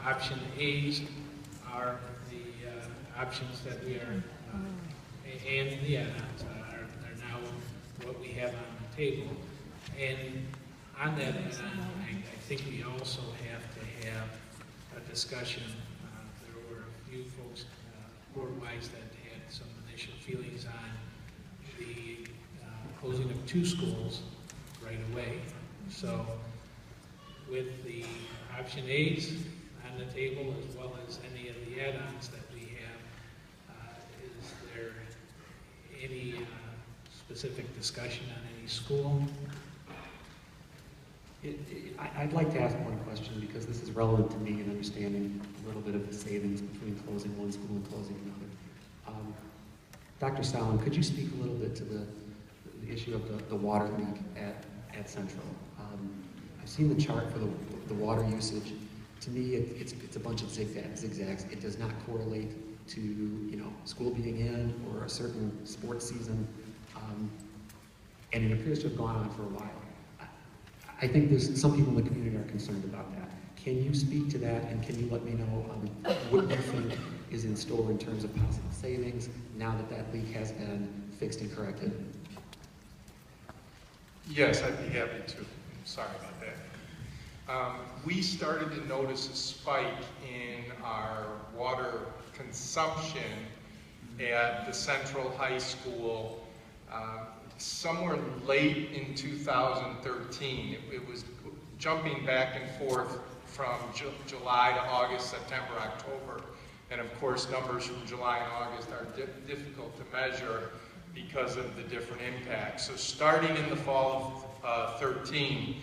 option A's are the options that we are, and the add-ons are now what we have on the table. And on that add-on, I think we also have to have a discussion. There were a few folks board-wise that had some initial feelings on the closing of 2 schools right away. So with the option A's on the table, as well as any of the add-ons that we have, is there any specific discussion on any school? I'd like to ask one question because this is relevant to me in understanding a little bit of the savings between closing one school and closing another. Dr. Sawin, could you speak a little bit to the issue of the water leak at Central? I've seen the chart for the water usage. To me, it's a bunch of zigzags. It does not correlate to school being in or a certain sports season, and it appears to have gone on for a while. I think there's some people in the community are concerned about that. Can you speak to that, and can you let me know what you think is in store in terms of possible savings now that that leak has been fixed and corrected? Yes, I'd be happy to. Sorry about that. We started to notice a spike in our water consumption at the Central High School somewhere late in 2013. It was jumping back and forth from July to August, September, October. And of course, numbers from July and August are difficult to measure because of the different impacts. So starting in the fall of 13,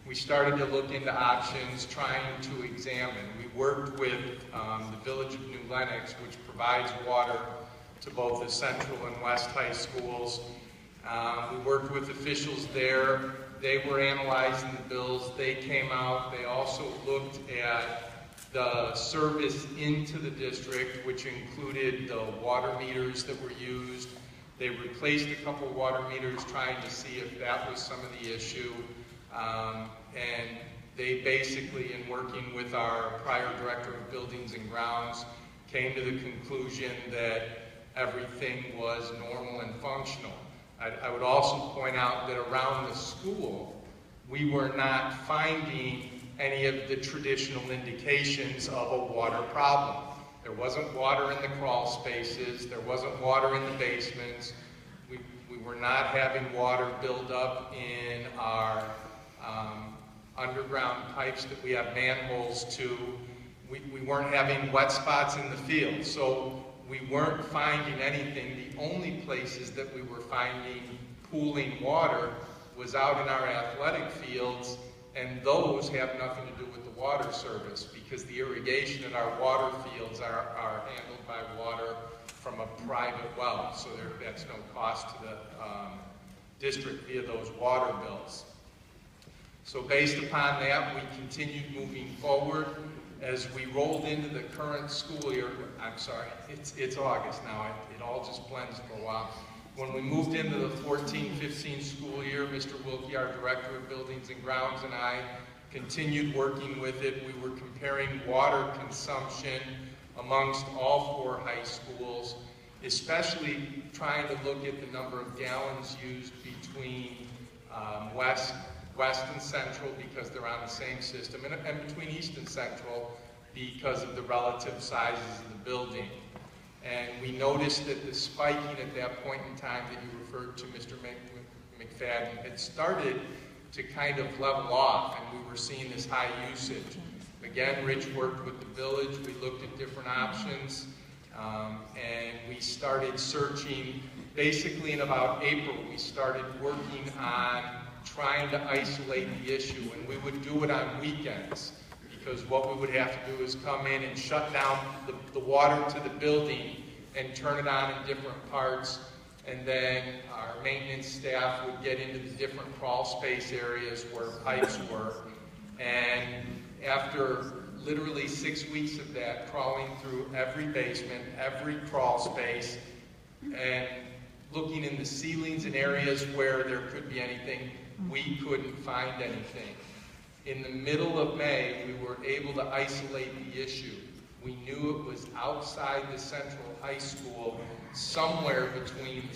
we started to look into options, trying to examine. We worked with the Village of New Lenox, which provides water to both the Central and West High Schools. We worked with officials there. They were analyzing the bills. They came out. They also looked at the service into the district, which included the water meters that were used. They replaced a couple of water meters, trying to see if that was some of the issue. And they basically, in working with our prior Director of Buildings and Grounds, came to the conclusion that everything was normal and functional. I would also point out that around the school, we were not finding any of the traditional indications of a water problem. There wasn't water in the crawl spaces. There wasn't water in the basements. We were not having water build up in our underground pipes that we have manholes to. We weren't having wet spots in the field. So we weren't finding anything. The only places that we were finding pooling water was out in our athletic fields, and those have nothing to do with the water service because the irrigation in our water fields are handled by water from a private well, so that's no cost to the district via those water bills. So based upon that, we continued moving forward. As we rolled into the current school year, I'm sorry, it's August now, it all just blends for a while. When we moved into the 14-15 school year, Mr. Wilkie, our Director of Buildings and Grounds, and I continued working with it. We were comparing water consumption amongst all 4 high schools, especially trying to look at the number of gallons used between West and Central because they're on the same system, and between East and Central because of the relative sizes of the building. And we noticed that the spiking at that point in time that you referred to, Mr. McFadden, had started to kind of level off, and we were seeing this high usage. Again, Rich worked with the village. We looked at different options, and we started searching. Basically, in about April, we started working on trying to isolate the issue, and we would do it on weekends because what we would have to do is come in and shut down the water to the building and turn it on in different parts, and then our maintenance staff would get into the different crawl space areas where pipes were, and after literally 6 weeks of that, crawling through every basement, every crawl space, and looking in the ceilings and areas where there could be anything, we couldn't find anything. In the middle of May, we were able to isolate the issue. We knew it was outside the central high school, somewhere between the